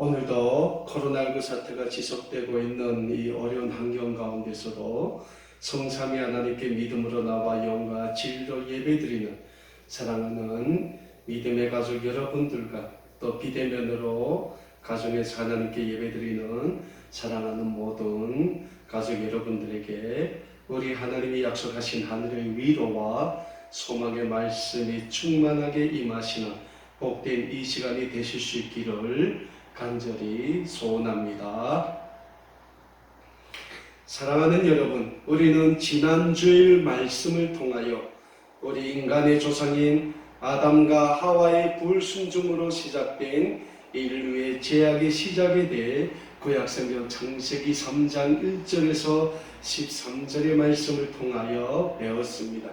오늘도 코로나19 사태가 지속되고 있는 이 어려운 환경 가운데서도 성삼위 하나님께 믿음으로 나와 영과 진리로 예배드리는 사랑하는 믿음의 가족 여러분들과 또 비대면으로 가정에서 하나님께 예배드리는 사랑하는 모든 가족 여러분들에게 우리 하나님이 약속하신 하늘의 위로와 소망의 말씀이 충만하게 임하시는 복된 이 시간이 되실 수 있기를 간절히 소원합니다. 사랑하는 여러분, 우리는 지난 주일 말씀을 통하여 우리 인간의 조상인 아담과 하와의 불순종으로 시작된 인류의 죄악의 시작에 대해 구약성경 창세기 3장 1절에서 13절의 말씀을 통하여 배웠습니다.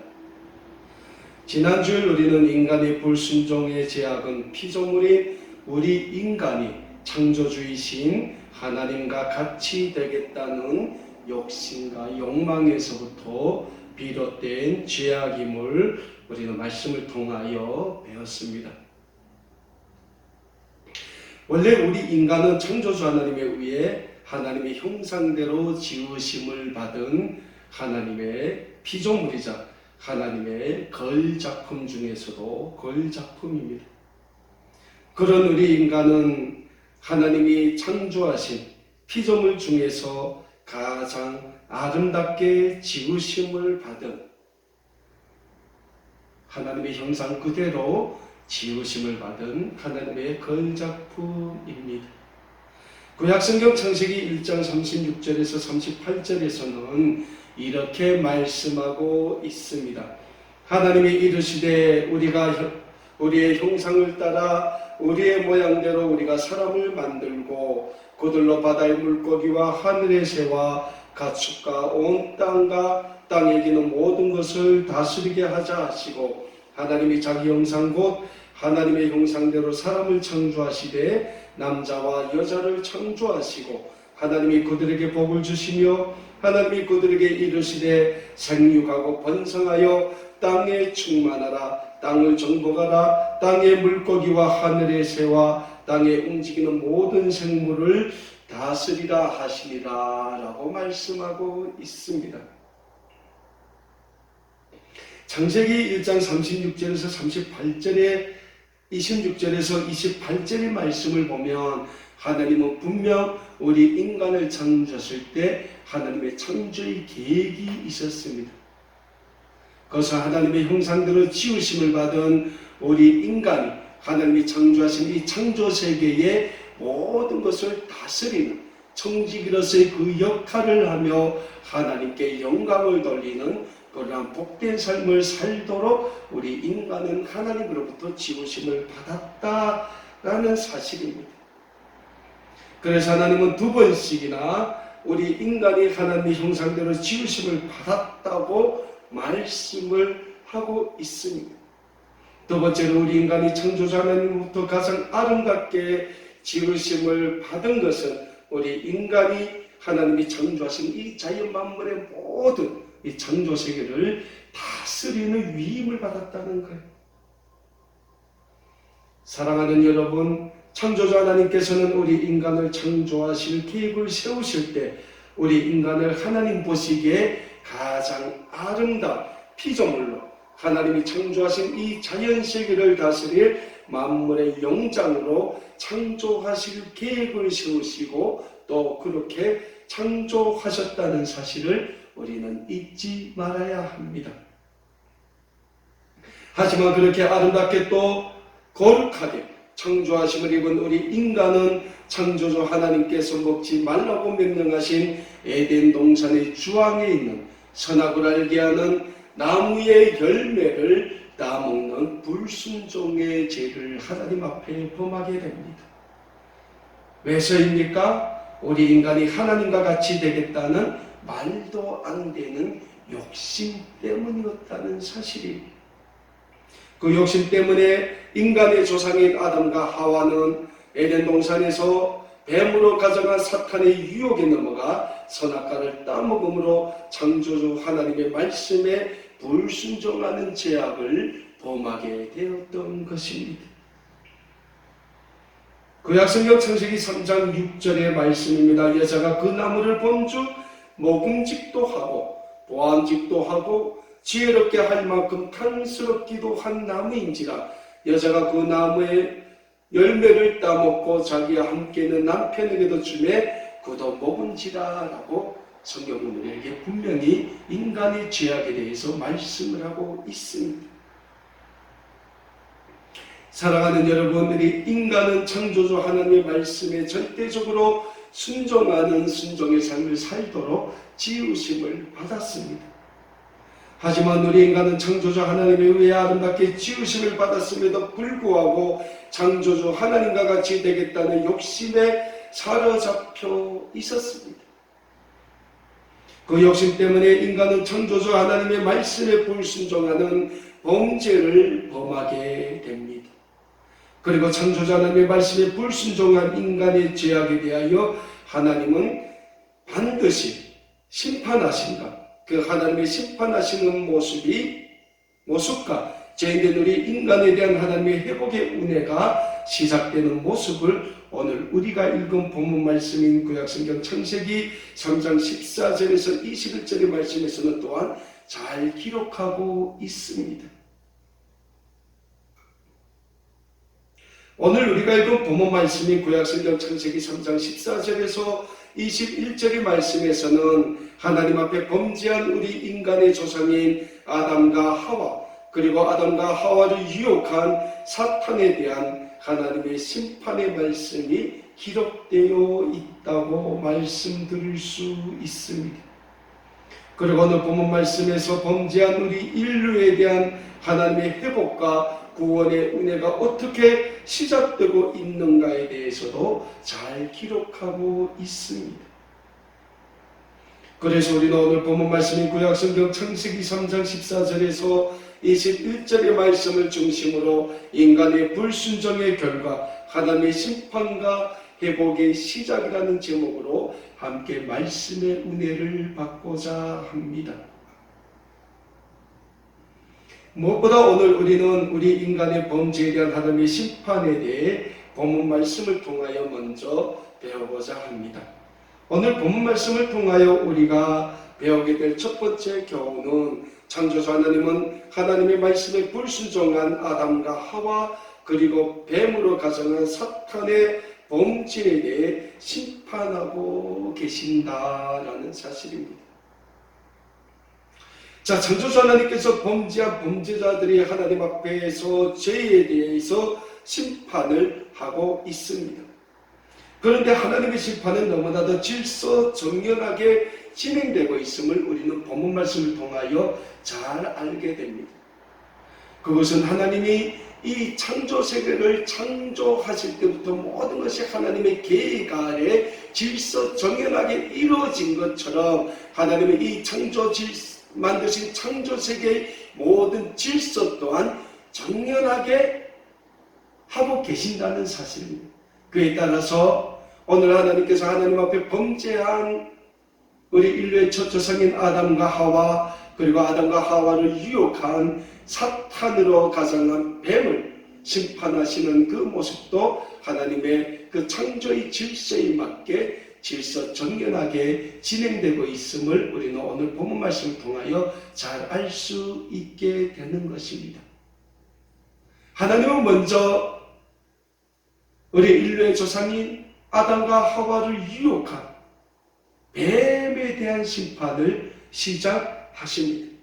지난 주일 우리는 인간의 불순종의 죄악은 피조물인 우리 인간이 창조주이신 하나님과 같이 되겠다는 욕심과 욕망에서부터 비롯된 죄악임을 우리는 말씀을 통하여 배웠습니다. 원래 우리 인간은 창조주 하나님에 의해 하나님의 형상대로 지으심을 받은 하나님의 피조물이자 하나님의 걸작품 중에서도 걸작품입니다. 그런 우리 인간은 하나님이 창조하신 피조물 중에서 가장 아름답게 지으심을 받은 하나님의 형상 그대로 지으심을 받은 하나님의 걸작품입니다. 구약성경 창세기 1장 36절에서 38절에서는 이렇게 말씀하고 있습니다. 하나님이 이르시되 우리의 형상을 따라 우리의 모양대로 우리가 사람을 만들고 그들로 바다의 물고기와 하늘의 새와 가축과 온 땅과 땅에 기는 모든 것을 다스리게 하자 하시고, 하나님이 자기 형상 곧 하나님의 형상대로 사람을 창조하시되 남자와 여자를 창조하시고, 하나님이 그들에게 복을 주시며 하나님이 그들에게 이르시되 생육하고 번성하여 땅에 충만하라. 땅을 정복하라. 땅의 물고기와 하늘의 새와 땅에 움직이는 모든 생물을 다스리라 하시니라 라고 말씀하고 있습니다. 창세기 1장 36절에서 38절에 26절에서 28절의 말씀을 보면 하나님은 분명 우리 인간을 창조하실 때 하나님의 창조의 계획이 있었습니다. 그래서 하나님의 형상대로 지으심을 받은 우리 인간이 하나님이 창조하신 이 창조세계의 모든 것을 다스리는 청지기로서의 그 역할을 하며 하나님께 영광을 돌리는 그러한 복된 삶을 살도록 우리 인간은 하나님으로부터 지으심을 받았다라는 사실입니다. 그래서 하나님은 두 번씩이나 우리 인간이 하나님의 형상대로 지으심을 받았다고 말씀을 하고 있습니다. 두 번째로 우리 인간이 창조주 하나님으로부터 가장 아름답게 지으심을 받은 것은 우리 인간이 하나님이 창조하신 이 자연 만물의 모든 이 창조 세계를 다스리는 위임을 받았다는 거예요. 사랑하는 여러분, 창조주 하나님께서는 우리 인간을 창조하실 계획을 세우실 때 우리 인간을 하나님 보시기에 가장 아름다운 피조물로 하나님이 창조하신 이 자연세계를 다스릴 만물의 영장으로 창조하실 계획을 세우시고 또 그렇게 창조하셨다는 사실을 우리는 잊지 말아야 합니다. 하지만 그렇게 아름답게 또 거룩하게 창조하심을 입은 우리 인간은 창조주 하나님께서 먹지 말라고 명령하신 에덴 동산의 주황에 있는 선악을 알게 하는 나무의 열매를 따먹는 불순종의 죄를 하나님 앞에 범하게 됩니다. 왜서입니까? 우리 인간이 하나님과 같이 되겠다는 말도 안 되는 욕심 때문이었다는 사실입니다. 그 욕심 때문에 인간의 조상인 아담과 하와는 에덴 동산에서 뱀으로 가져간 사탄의 유혹에 넘어가 선악과를 따먹음으로 창조주 하나님의 말씀에 불순종하는 죄악을 범하게 되었던 것입니다. 구약성경 창세기 3장 6절의 말씀입니다. 여자가 그 나무를 본즉 먹음직도 하고 보암직도 하고 지혜롭게 할 만큼 탐스럽기도 한 나무인지라. 여자가 그 나무의 열매를 따먹고 자기와 함께 있는 남편에게도 주매 그도 먹은지라 라고 성경은 우리에게 분명히 인간의 죄악에 대해서 말씀을 하고 있습니다. 사랑하는 여러분들이, 인간은 창조주 하나님의 말씀에 절대적으로 순종하는 순종의 삶을 살도록 지으심을 받았습니다. 하지만 우리 인간은 창조주 하나님의 의에 아름답게 지으심을 받았음에도 불구하고 창조주 하나님과 같이 되겠다는 욕심에 사로잡혀 있었습니다. 그 욕심 때문에 인간은 창조주 하나님의 말씀에 불순종하는 범죄를 범하게 됩니다. 그리고 창조주 하나님의 말씀에 불순종한 인간의 죄악에 대하여 하나님은 반드시 심판하신다. 그 하나님의 심판하시는 모습과 죄인된 우리 인간에 대한 하나님의 회복의 은혜가 시작되는 모습을 오늘 우리가 읽은 본문 말씀인 구약성경 창세기 3장 14절에서 21절의 말씀에서는 또한 잘 기록하고 있습니다. 오늘 우리가 읽은 본문 말씀인 구약성경 창세기 3장 14절에서 21절의 말씀에서는 하나님 앞에 범죄한 우리 인간의 조상인 아담과 하와, 그리고 아담과 하와를 유혹한 사탄에 대한 하나님의 심판의 말씀이 기록되어 있다고 말씀드릴 수 있습니다. 그리고 오늘 본문 말씀에서 범죄한 우리 인류에 대한 하나님의 회복과 구원의 은혜가 어떻게 시작되고 있는가에 대해서도 잘 기록하고 있습니다. 그래서 우리는 오늘 본문 말씀인 구약성경 창세기 3장 14절에서 21절의 말씀을 중심으로 인간의 불순종의 결과 하나님의 심판과 회복의 시작이라는 제목으로 함께 말씀의 은혜를 받고자 합니다. 무엇보다 오늘 우리는 우리 인간의 범죄에 대한 하나님의 심판에 대해 본문 말씀을 통하여 먼저 배워보자 합니다. 오늘 본문 말씀을 통하여 우리가 배우게 될 첫 번째 교훈은 창조주 하나님은 하나님의 말씀에 불순종한 아담과 하와 그리고 뱀으로 가정한 사탄의 범죄에 대해 심판하고 계신다라는 사실입니다. 자, 창조주 하나님께서 범죄한 범죄자들이 하나님 앞에서 죄에 대해서 심판을 하고 있습니다. 그런데 하나님의 심판은 너무나도 질서정연하게 진행되고 있음을 우리는 본문 말씀을 통하여 잘 알게 됩니다. 그것은 하나님이 이 창조 세계를 창조하실 때부터 모든 것이 하나님의 계획 아래 질서정연하게 이루어진 것처럼 하나님의 이 만드신 창조 세계의 모든 질서 또한 정연하게 하고 계신다는 사실입니다. 그에 따라서 오늘 하나님께서 하나님 앞에 범죄한 우리 인류의 첫 조상인 아담과 하와 그리고 아담과 하와를 유혹한 사탄으로 가장한 뱀을 심판하시는 그 모습도 하나님의 그 창조의 질서에 맞게 질서 정연하게 진행되고 있음을 우리는 오늘 본문 말씀을 통하여 잘 알 수 있게 되는 것입니다. 하나님은 먼저 우리 인류의 조상인 아담과 하와를 유혹한 뱀에 대한 심판을 시작하십니다.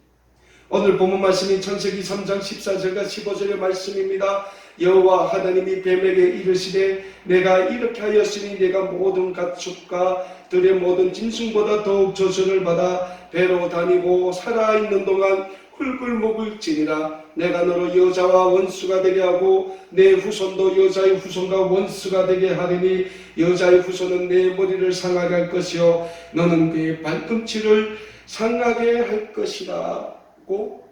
오늘 본문 말씀인 창세기 3장 14절과 15절의 말씀입니다. 여호와 하나님이 뱀에게 이르시되 내가 이렇게 하였으니 내가 모든 가축과 들의 모든 짐승보다 더욱 조선을 받아 배로 다니고 살아있는 동안 흙을 먹을지니라. 내가 너로 여자와 원수가 되게 하고 내 후손도 여자의 후손과 원수가 되게 하리니 여자의 후손은 내 머리를 상하게 할 것이요 너는 그의 발꿈치를 상하게 할 것이라고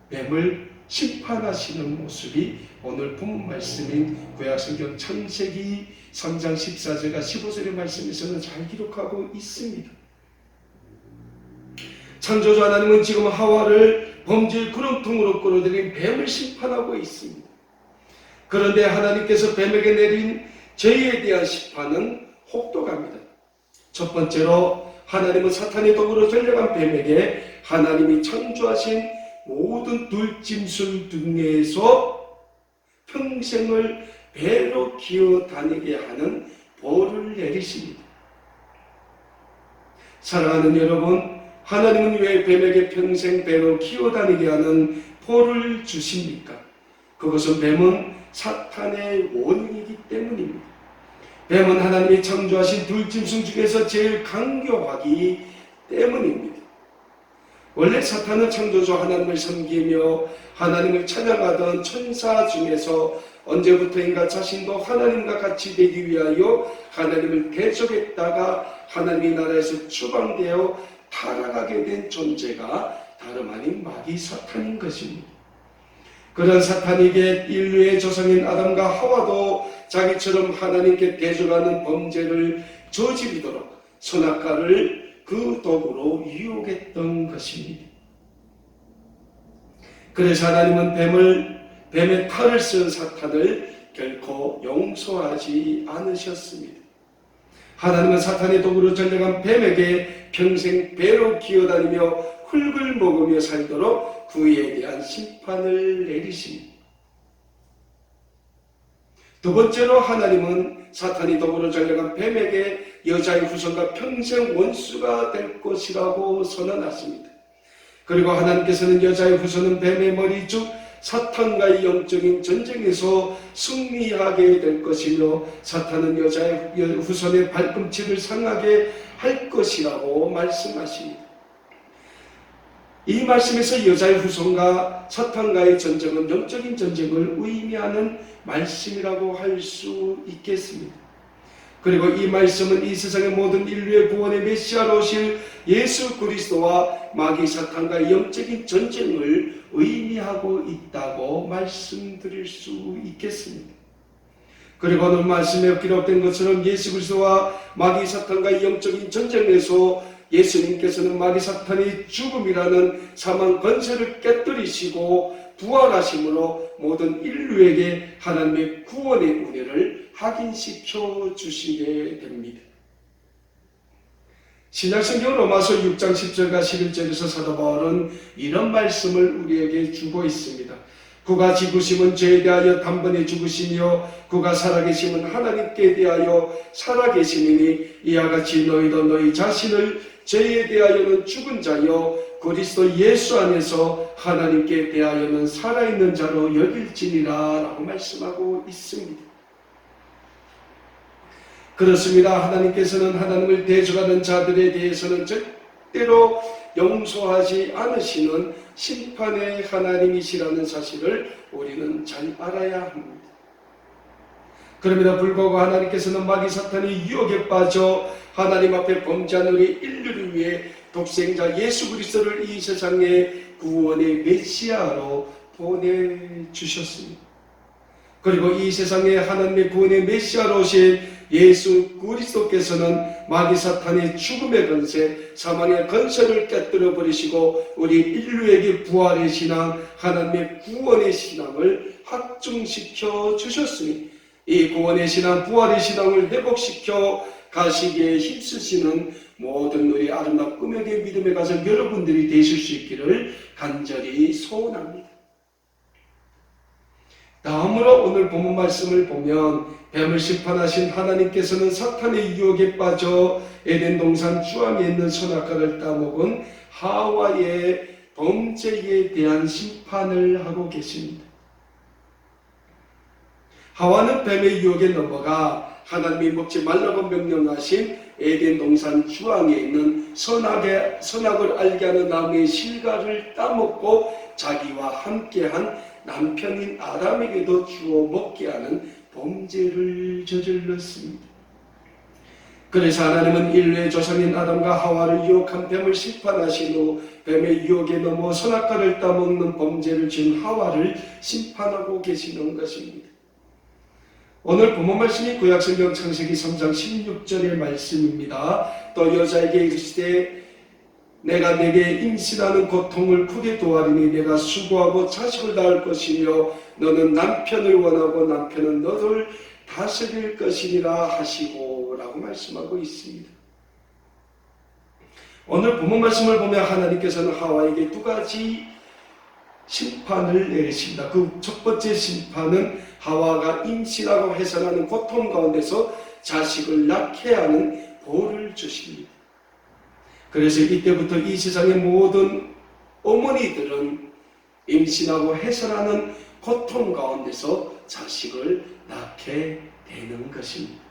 뱀을 심판하시는 모습이 오늘 본문 말씀인 구약성경 창세기 3장 14절과 15절의 말씀에서는 잘 기록하고 있습니다. 창조주 하나님은 지금 하와를 범죄의 구렁텅으로 끌어들인 뱀을 심판하고 있습니다. 그런데 하나님께서 뱀에게 내린 죄에 대한 심판은 혹독합니다. 첫 번째로 하나님은 사탄의 도구로 전략한 뱀에게 하나님이 창조하신 모든 들짐승 중에서 평생을 배로 기어 다니게 하는 벌을 내리십니다. 사랑하는 여러분, 하나님은 왜 뱀에게 평생 배로 기어 다니게 하는 벌을 주십니까? 그것은 뱀은 사탄의 원인이기 때문입니다. 뱀은 하나님이 창조하신 들짐승 중에서 제일 강교하기 때문입니다. 원래 사탄은 창조주 하나님을 섬기며 하나님을 찬양하던 천사 중에서 언제부터인가 자신도 하나님과 같이 되기 위하여 하나님을 대적했다가 하나님의 나라에서 추방되어 타락하게 된 존재가 다름 아닌 마귀 사탄인 것입니다. 그런 사탄에게 인류의 조상인 아담과 하와도 자기처럼 하나님께 대적하는 범죄를 저지르도록 선악과를 그 도구로 유혹했던 것입니다. 그래서 하나님은 뱀의 탈을 쓴 사탄을 결코 용서하지 않으셨습니다. 하나님은 사탄의 도구로 전략한 뱀에게 평생 배로 기어다니며 흙을 먹으며 살도록 그에 대한 심판을 내리십니다. 두 번째로 하나님은 사탄이 도구로 전략한 뱀에게 여자의 후손과 평생 원수가 될 것이라고 선언하십니다. 그리고 하나님께서는 여자의 후손은 뱀의 머리 즉 사탄과의 영적인 전쟁에서 승리하게 될 것이며 사탄은 여자의 후손의 발꿈치를 상하게 할 것이라고 말씀하십니다. 이 말씀에서 여자의 후손과 사탄과의 전쟁은 영적인 전쟁을 의미하는 말씀이라고 할 수 있겠습니다. 그리고 이 말씀은 이 세상의 모든 인류의 구원의 메시아로 오실 예수 그리스도와 마귀 사탄과의 영적인 전쟁을 의미하고 있다고 말씀드릴 수 있겠습니다. 그리고 오늘 말씀에 기록된 것처럼 예수 그리스도와 마귀 사탄과의 영적인 전쟁에서 예수님께서는 마귀 사탄의 죽음이라는 사망 권세를 깨뜨리시고 부활하심으로 모든 인류에게 하나님의 구원의 은혜를 확인시켜 주시게 됩니다. 신약성경 로마서 6장 10절과 11절에서 사도 바울은 이런 말씀을 우리에게 주고 있습니다. 그가 죽으심은 죄에 대하여 단번에 죽으시며 그가 살아계심은 하나님께 대하여 살아계심이니 이와 같이 너희도 너희 자신을 죄에 대하여는 죽은 자여 그리스도 예수 안에서 하나님께 대하여는 살아있는 자로 여길지니라 라고 말씀하고 있습니다. 그렇습니다. 하나님께서는 하나님을 대적하는 자들에 대해서는 절대로 용서하지 않으시는 심판의 하나님이시라는 사실을 우리는 잘 알아야 합니다. 그럼에도 불구하고 하나님께서는 마귀 사탄의 유혹에 빠져 하나님 앞에 범죄한 우리 인류를 위해 독생자 예수 그리스도를 이 세상에 구원의 메시아로 보내주셨습니다. 그리고 이 세상에 하나님의 구원의 메시아로 오신 예수 그리스도께서는 마귀 사탄의 죽음의 권세, 사망의 권세를 깨뜨려 버리시고 우리 인류에게 부활의 신앙, 하나님의 구원의 신앙을 확증시켜 주셨으니 이 구원의 신앙, 부활의 신앙을 회복시켜 가시기에 힘쓰시는 모든 우리 아름다운 꿈에게 믿음의 가정 여러분들이 되실 수 있기를 간절히 소원합니다. 다음으로 오늘 본문 말씀을 보면 뱀을 심판하신 하나님께서는 사탄의 유혹에 빠져 에덴 동산 주암에 있는 선악과를 따먹은 하와의 범죄에 대한 심판을 하고 계십니다. 하와는 뱀의 유혹에 넘어가 하나님이 먹지 말라고 명령하신 에덴 동산 주황에 있는 선악을 알게 하는 나무의 실과를 따먹고 자기와 함께한 남편인 아담에게도 주어 먹게 하는 범죄를 저질렀습니다. 그래서 하나님은 인류의 조상인 아담과 하와를 유혹한 뱀을 심판하신 후 뱀의 유혹에 넘어 선악과를 따먹는 범죄를 지은 하와를 심판하고 계시는 것입니다. 오늘 본문 말씀이 구약성경 창세기 3장 16절의 말씀입니다. 또 여자에게 이르시되 내가 내게 임신하는 고통을 크게 도하리니 내가 수고하고 자식을 낳을 것이며 너는 남편을 원하고 남편은 너를 다스릴 것이니라 하시고 라고 말씀하고 있습니다. 오늘 본문 말씀을 보면 하나님께서는 하와에게 두 가지 심판을 내리십니다. 그 첫 번째 심판은 하와가 임신하고 해산하는 고통 가운데서 자식을 낳게 하는 보를 주십니다. 그래서 이때부터 이 세상의 모든 어머니들은 임신하고 해산하는 고통 가운데서 자식을 낳게 되는 것입니다.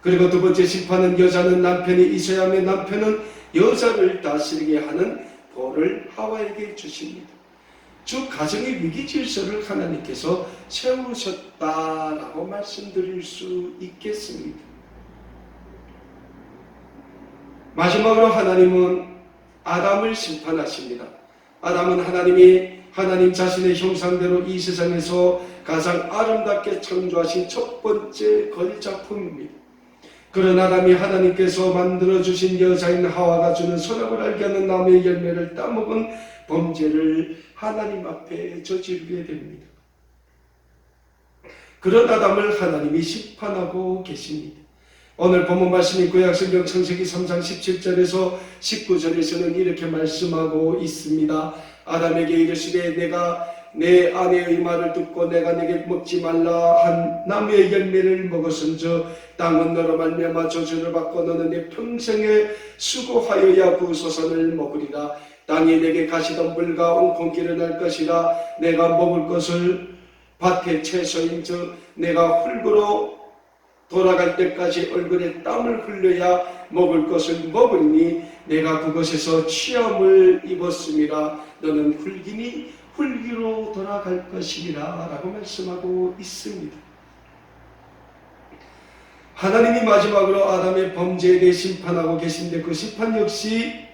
그리고 두 번째 심판은 여자는 남편이 있어야 하며 남편은 여자를 다스리게 하는 보를 하와에게 주십니다. 즉 가정의 위기 질서를 하나님께서 세우셨다라고 말씀드릴 수 있겠습니다. 마지막으로 하나님은 아담을 심판하십니다. 아담은 하나님 자신의 형상대로 이 세상에서 가장 아름답게 창조하신 첫 번째 걸작품입니다. 그런 아담이 하나님께서 만들어주신 여자인 하와가 주는 선악을 알게 하는 나무의 열매를 따먹은 범죄를 하나님 앞에 저지르게 됩니다. 그런 아담을 하나님이 심판하고 계십니다. 오늘 본문 말씀이 구약성경 창세기 3장 17절에서 19절에서는 이렇게 말씀하고 있습니다. 아담에게 이르시되 내가 내 아내의 말을 듣고 내가 내게 먹지 말라 한 나무의 열매를 먹었은즉 땅은 너로 말미암아 저주를 받고 너는 내 평생에 수고하여야 그 소산을 먹으리라. 땅이 내게 가시덤불과 옹콩기를 날 것이라. 내가 먹을 것을 밭의 채소인즉 내가 흙으로 돌아갈 때까지 얼굴에 땀을 흘려야 먹을 것을 먹으니 내가 그것에서 취함을 입었음이라. 너는 흙이니 흙으로 돌아갈 것이라 라고 말씀하고 있습니다. 하나님이 마지막으로 아담의 범죄에 대해 심판하고 계신데 그 심판 역시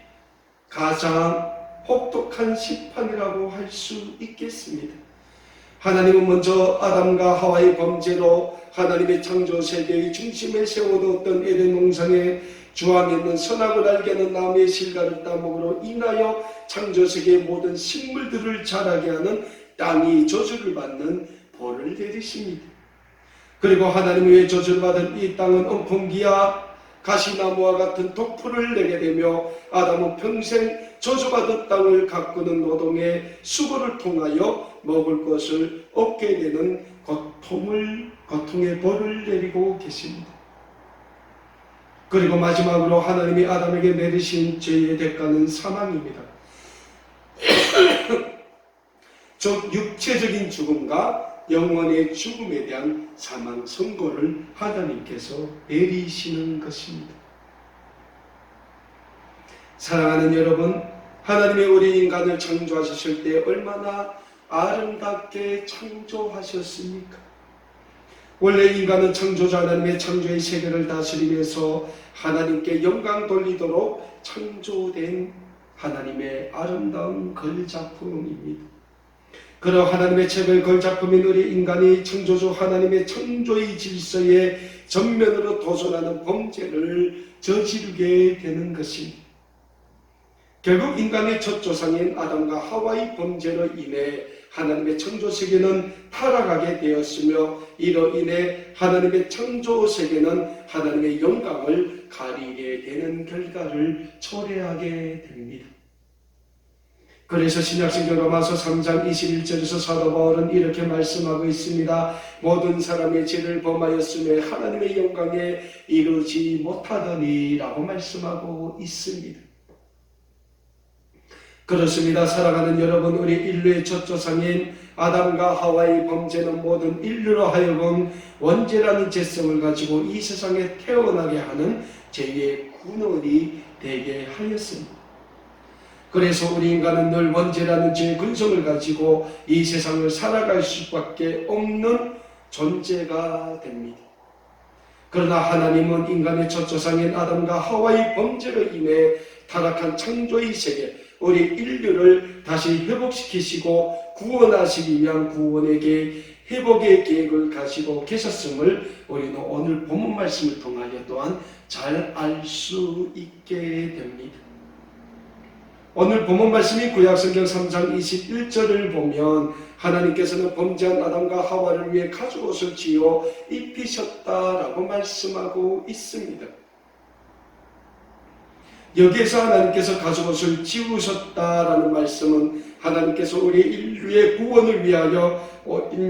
가장 혹독한 심판이라고 할 수 있겠습니다. 하나님은 먼저 아담과 하와의 범죄로 하나님의 창조 세계의 중심에 세워두었던 에덴 동산의 주안에 있는 선악을 알게 하는 나무의 실과를 따먹으로 인하여 창조 세계의 모든 식물들을 자라게 하는 땅이 저주를 받는 벌을 내리십니다. 그리고 하나님의 저주를 받은 이 땅은 엉겅기와 가시나무와 같은 독풀을 내게 되며 아담은 평생 저주받은 땅을 가꾸는 노동의 수고를 통하여 먹을 것을 얻게 되는 고통의 벌을 내리고 계십니다. 그리고 마지막으로 하나님이 아담에게 내리신 죄의 대가는 사망입니다. 즉 육체적인 죽음과 영혼의 죽음에 대한 사망 선고를 하나님께서 내리시는 것입니다. 사랑하는 여러분, 하나님의 우리 인간을 창조하셨을 때 얼마나 아름답게 창조하셨습니까? 원래 인간은 창조자 하나님의 창조의 세계를 다스리면서 하나님께 영광 돌리도록 창조된 하나님의 아름다운 걸작품입니다. 그러 하나님의 최고의 걸작품인 우리 인간이 창조주 하나님의 창조의 질서에 전면으로 도전하는 범죄를 저지르게 되는 것입니다. 결국 인간의 첫 조상인 아담과 하와의 범죄로 인해 하나님의 창조세계는 타락하게 되었으며 이로 인해 하나님의 창조세계는 하나님의 영광을 가리게 되는 결과를 초래하게 됩니다. 그래서 신약성경 로마서 3장 21절에서 사도 바울은 이렇게 말씀하고 있습니다. 모든 사람의 죄를 범하였으며 하나님의 영광에 이르지 못하더니 라고 말씀하고 있습니다. 그렇습니다. 사랑하는 여러분, 우리 인류의 첫 조상인 아담과 하와의 범죄는 모든 인류로 하여금 원죄라는 죄성을 가지고 이 세상에 태어나게 하는 죄의 근원이 되게 하였습니다. 그래서 우리 인간은 늘 원죄라는 죄의 근성을 가지고 이 세상을 살아갈 수밖에 없는 존재가 됩니다. 그러나 하나님은 인간의 첫 조상인 아담과 하와의 범죄로 인해 타락한 창조의 세계, 우리 인류를 다시 회복시키시고 구원하시기 위한 구원의 회복의 계획을 가지고 계셨음을 우리는 오늘 본문 말씀을 통하여 또한 잘 알 수 있게 됩니다. 오늘 본문 말씀이 구약성경 3장 21절을 보면 하나님께서는 범죄한 아담과 하와를 위해 가죽옷을 지어 입히셨다라고 말씀하고 있습니다. 여기에서 하나님께서 가죽옷을 지우셨다라는 말씀은 하나님께서 우리 인류의 구원을 위하여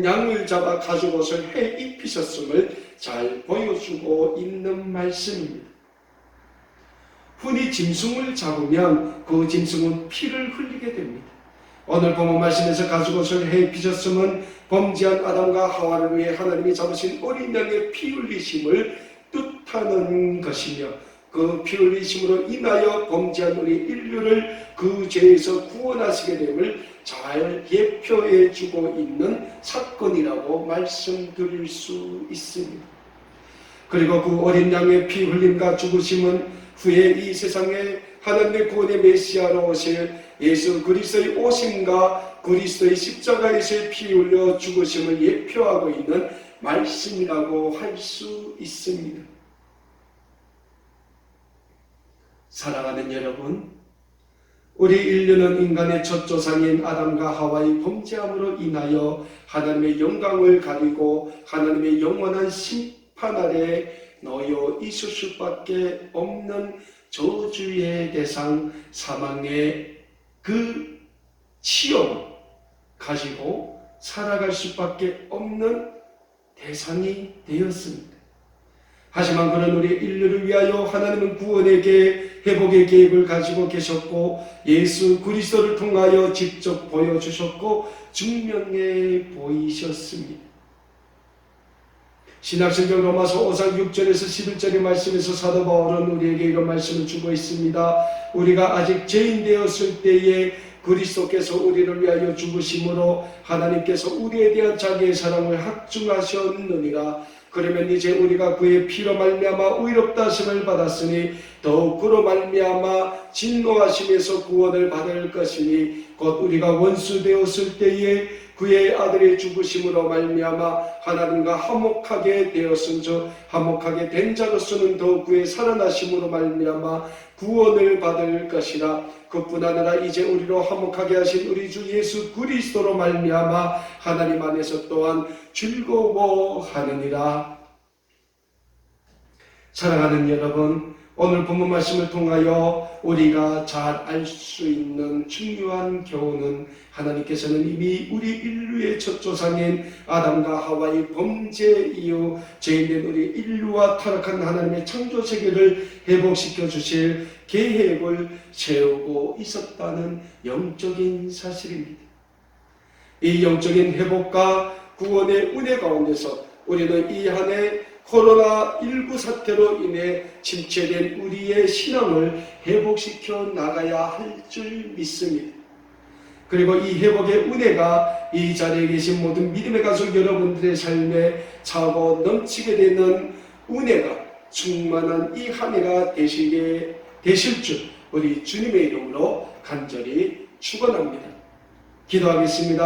양을 잡아 가죽옷을 해 입히셨음을 잘 보여주고 있는 말씀입니다. 흔히 짐승을 잡으면 그 짐승은 피를 흘리게 됩니다. 오늘 본문 말씀에서 가죽옷을 해 입히셨음은 범죄한 아담과 하와를 위해 하나님이 잡으신 어린 양의 피 흘리심을 뜻하는 것이며 그 피 흘리심으로 인하여 범죄한 우리 인류를 그 죄에서 구원하시게 됨을 잘 예표해 주고 있는 사건이라고 말씀드릴 수 있습니다. 그리고 그 어린 양의 피 흘림과 죽으심은 후에 이 세상에 하나님의 구원의 메시아로 오실 예수 그리스도의 오심과 그리스도의 십자가에서의 피 흘려 죽으심을 예표하고 있는 말씀이라고 할 수 있습니다. 사랑하는 여러분, 우리 인류는 인간의 첫 조상인 아담과 하와의 범죄함으로 인하여 하나님의 영광을 가리고 하나님의 영원한 심판 아래 놓여 있을 수밖에 없는 저주의 대상, 사망의 그 치욕을 가지고 살아갈 수밖에 없는 대상이 되었습니다. 하지만 그런 우리 인류를 위하여 하나님은 구원의 계획, 회복의 계획을 가지고 계셨고 예수 그리스도를 통하여 직접 보여주셨고 증명해 보이셨습니다. 신약성경 로마서 5장 6절에서 11절의 말씀에서 사도 바울은 우리에게 이런 말씀을 주고 있습니다. 우리가 아직 죄인 되었을 때에 그리스도께서 우리를 위하여 죽으심으로 하나님께서 우리에 대한 자기의 사랑을 확증하셨느니라. 그러면 이제 우리가 그의 피로 말미암아 의롭다 하심을 받았으니 더욱 그로 말미암아 진노하심에서 구원을 받을 것이니 곧 우리가 원수 되었을 때에 그의 아들의 죽으심으로 말미암아 하나님과 화목하게 되었은즉 화목하게 된 자로서는 더욱 그의 살아나심으로 말미암아 구원을 받을 것이라. 그뿐 아니라 이제 우리로 화목하게 하신 우리 주 예수 그리스도로 말미암아 하나님 안에서 또한 즐거워하느니라. 사랑하는 여러분, 오늘 본문 말씀을 통하여 우리가 잘 알 수 있는 중요한 교훈은 하나님께서는 이미 우리 인류의 첫 조상인 아담과 하와의 범죄 이후 죄인된 우리 인류와 타락한 하나님의 창조 세계를 회복시켜 주실 계획을 세우고 있었다는 영적인 사실입니다. 이 영적인 회복과 구원의 은혜 가운데서 우리는 이 한 해 코로나19 사태로 인해 침체된 우리의 신앙을 회복시켜 나가야 할 줄 믿습니다. 그리고 이 회복의 은혜가 이 자리에 계신 모든 믿음의 가족 여러분들의 삶에 차고 넘치게 되는 은혜가 충만한 이 한 해가 되실 줄 우리 주님의 이름으로 간절히 축원합니다. 기도하겠습니다.